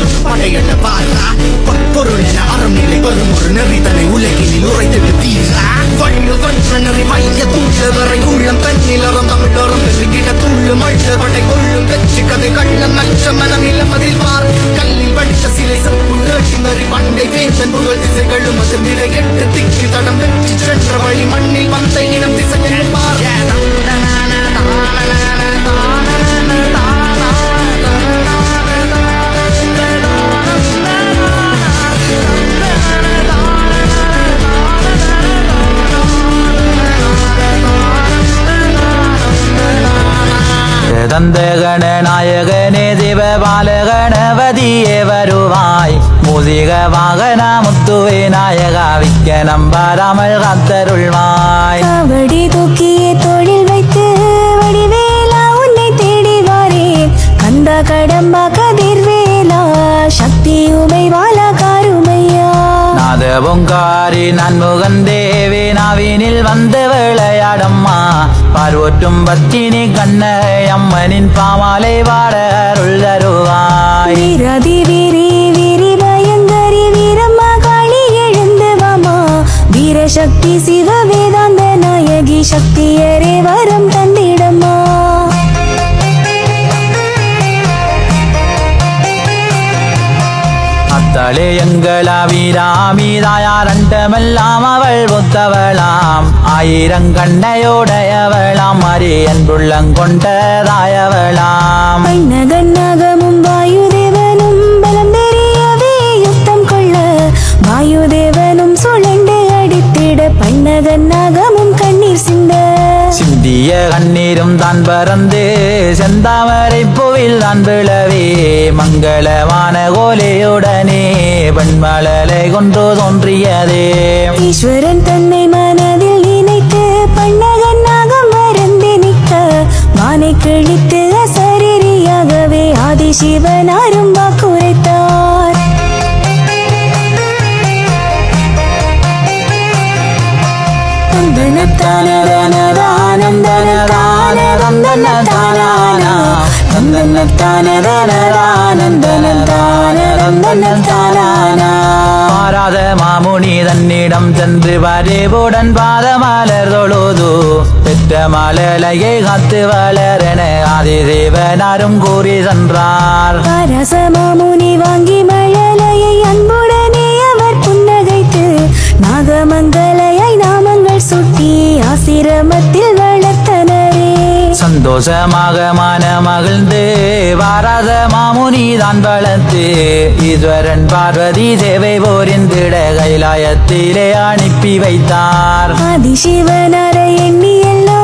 வெல்லும் படையென பாரா பொருள் என அறநிலை வரும் ஒரு நெறிதனை உலகினில் உரைத்திட்டு தீரா வள்ளு வன்ற நெறி மைய தூள்ள வரை உள்ளம் தன்னில் அறம் தமிழறம் பெருகிட துள்ளு மள்ள படை கொள்ளும் வெற்றி கதை கள்ளம் மற்ற மனம் இளமதில் மாறு கல்லில் வடித்த சிலை சப்பு நெறி பண்டை பேசன் புகழ் திசைகளும் அது நிற எட்டு திக்கு தடம் வெற்றி சென்ற வழி மண்ணில் வந்த இனம் திசைகள் மாறு தந்தகண நாயகனே சிவபாலகணபதியே வருவாய் மூசிக வாகன முத்துவே நாயகா விக்க நம்பாராமல் காத்தருள்வாய் காவடி தூக்கியே தோளில் வைத்து வடிவேலா உன்னை தேடி வாரேன் கந்தா கடம்பா கதிர்வேலா சக்தி உமை வாலா காருமையா நாத பொங்காரி நன்முகன் தேவி நாவினில் வந்து விளையாடம்மா பார்வற்றும் பத்தினி கண்ண அம்மனின் பாமாலை வாட அருள் தருவாய் வீரதி வீரி வீரி பயங்கரி வீரம்மா காளி எழுந்து வாமா வீரசக்தி சிவ வேதாந்த நாயகி சக்தியரே வரம் தந்திடம்மா அத்தளே எங்களா வீராமி தாயாரண்டமெல்லாம் அவள் ஒத்தவளாம் ஆயிரம் கண்ணையோடையவளாம் அரி அன்புள்ளங்கொண்டதாயவளாம் நகமும் வாயுதேவனும் பலம் தெரியவே யுத்தம் கொள்ள வாயுதேவனும் சுழண்டு அடித்திட பன்னகமும் கண்ணீர் சிந்த சிந்திய கண்ணீரும் தான் பறந்து செந்தாமரை பூவில் தான் விழவே மங்களமான கோலையுடனே பெண்மலலை கொன்று தோன்றியதே ஈஸ்வரன் தன்னை மனதில் நினைத்து பன்னகநாகம் மறந்து நிற்க வானை கிழித்து அசரீரியாகவே ஆதிசிவனாரும் வாக்குரைத்தார் மாறாத மாமுனி தன்னிடம் சென்று வரேவுடன் பாதமலர் தொழுது பெற்ற மலலையை காத்து வளரென ஆதிதேவனாரும் கூறி சென்றார் மாமுனி வாங்கி மழலையை அன்புடனே அவர் புன்னகைத்து நாகமங்கலையை நாமங்கள் சுட்டி ஆசிரமத்தில் வளர்த்தனரே சந்தோஷமாக மன மகிழ்ந்து வாராத மாமுனி தான் வளர்த்து ஈஸ்வரன் பார்வதி சேவை போரிந்திட கைலாயத்திலே அனுப்பி வைத்தார் ஆதிசிவனர எண்ணியல்லோ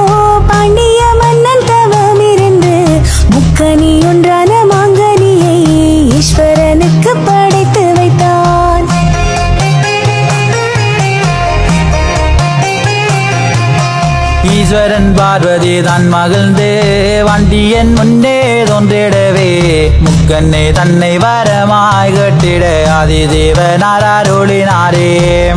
பாண்டிய மன்னன் தவமிருந்து முக்கனி ஒன்றான மாங்கனியை ஈஸ்வரனுக்கு படைத்து வைத்தான் ஈஸ்வரன் பார்வதி தான் மகிழ்ந்து வண்டியன் முன்னே தோன்றிடவே முக்கண்ணை தன்னை வரமாய் கட்டிட ஆதிதேவனார் அருளினாரே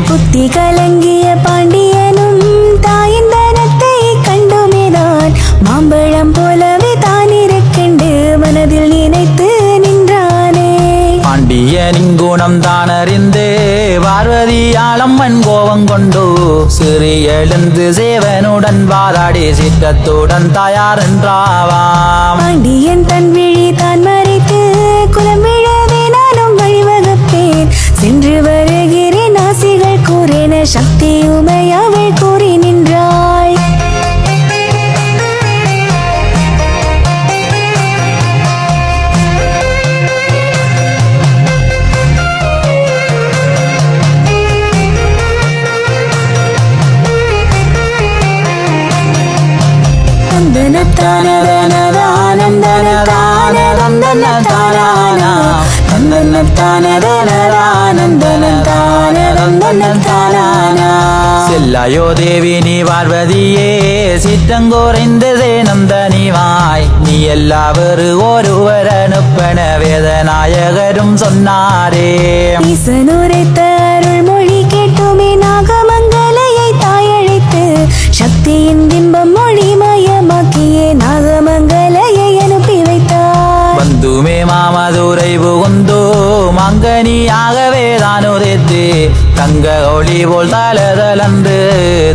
புத்தி கலங்கிய பாண்டியனும் தாயின் தனத்தை கண்டுமேதான் மாம்பழம் போலவே தான் இருக்கின்ற மனதில் நினைத்து நின்றானே பாண்டியனின் குணம் தான் அறிந்து பார்வதியாளம்மன் கோபம் கொண்டு சிறி எழுந்து சேவனுடன் வாதாடி சிற்றத்துடன் தயார் என்றாவாம் பாண்டியன் தன் விழி தான் மறைத்து குலம் விழவே நானும் வழிவகுப்பேன் சென்று வருகிறேன் ஆசிகள் கூறின சக்தி உமை அவள் கூறி நின்றாள் செல்லாயோ தேவி நீ பார்வதியே சிற்றங்கோரைந்த சேனந்தனிவாய் நீ எல்லாவரு ஒருவர் அனுப்பன வேதநாயகரும் சொன்னாரே ஈசனுரைத்த அருள் மொழி கேட்டுமே நாகமங்கலையை தாயழைத்து சக்தியின் பிம்பம் மொழி மயமாக்கியே நாகமங்கலையை அனுப்பி வைத்தார் வந்துமே மாமதுரை புகுந்தோ மங்கனியாகவே தான் உதைத்து தங்க ஒளி போல் தலதலன்று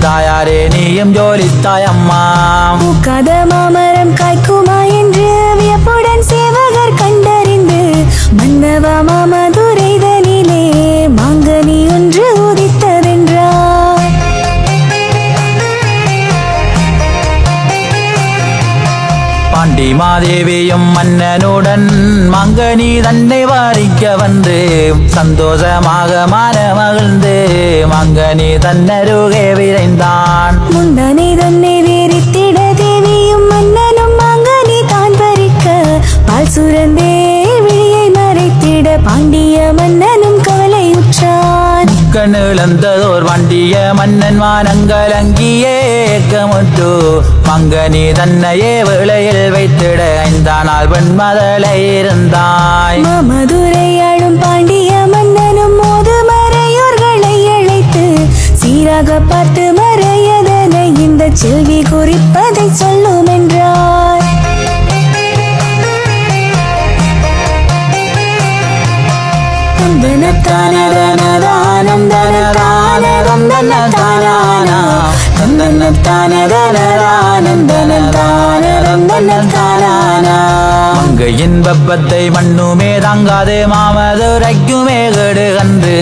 தாயாரே நீயும் ஜோலித்தாயம்மா. பூக்காத மாமரம் காய்க்குமா என்று வியப்புடன் சேவகர் கண்டறிந்து மன்னவா மாமதுரைதனிலே மாங்கனி ஒன்று உதித்ததென்றார். பாண்டி மாதேவியும் மன்னனுடன் மங்கனி தன்னை வாரிக்க வந்து சந்தோஷமாக மகிழ்ந்து மங்கனி தன்னருகே விரைந்தான். முந்தனை தன்னை வேறித்திட தேவியும் மன்னனும் மாங்கனி தான் பறிக்க பால் சுரந்தே விழியை மறைத்திட பாண்டிய மன்னனும் கவலையுற்றான். கண்ணிழந்ததோர் வண்டிய மன்னன் வானங்கலங்கியே ஏக்கமுற்று மங்கனி தன்னையே விளையில் வைத்திட ஐந்தானால் வெண்மதலை இருந்தாய். மாமதுரையாளும் பாண்டிய மன்னனும் மோது மறையோர்களை அழைத்து சீராக பார்த்து மறையதனை இந்த செல்வி குறிப்பதை சொல்லும் என்றார். மங்கையின் வெப்பத்தை மண்ணுமே தாங்காது மாமதுரைக்குமே கெடு கன்று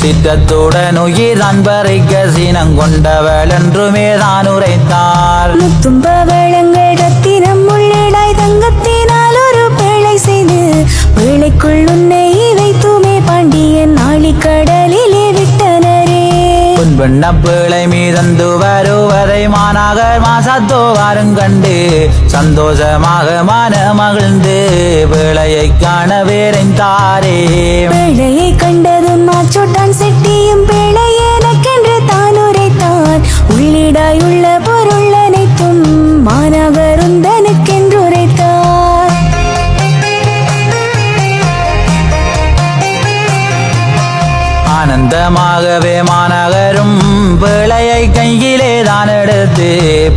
சித்தத்துடன் உயிர் தான் பறிக்க சீனங்கொண்டவள் என்றுமே தான் உரைத்தாள். முத்தும் பவளங்கள் ரத்தினம் உள்ளிடாய் தங்கத்தினால் ஒரு பிழை செய்து பிழைக்குள் உன்னை வைத்துமே பாண்டியன் நாளிக்கடலிலே விட்டனரே. பொன்பெண்ண பிழை மீதந்து வருவதை மாநகர் மாசத்தோ வாருங்கண்டு சந்தோஷமாக மகிழ்ந்து பிழையை காண வேறைந்தாரே. பிழையை கண்டதும் மாச்சோட்டான் செட்டியும் பிழை எனக்கென்று தான் உரைத்தான். உள்ளிடாயுள்ள பொருள் அனைத்தும் மாநகருந்தனுக்கென்று உரைத்தார். ஆனந்தமாகவே மாநகரும் பிழையை கையிலே தான் எடுத்து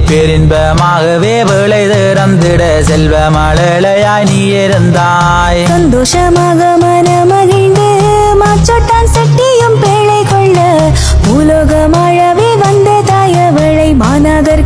பெரின்பமாகவே பிழை திறந்திட செல்வ மழலையாய் நீ இருந்தாய். சந்தோஷமாக மனமகிழ்ந்து மாச்சோட்டான் செட்டியும் பிழை கொள்ள பூலோகமாழவே வந்த தாயவளை மாநகர்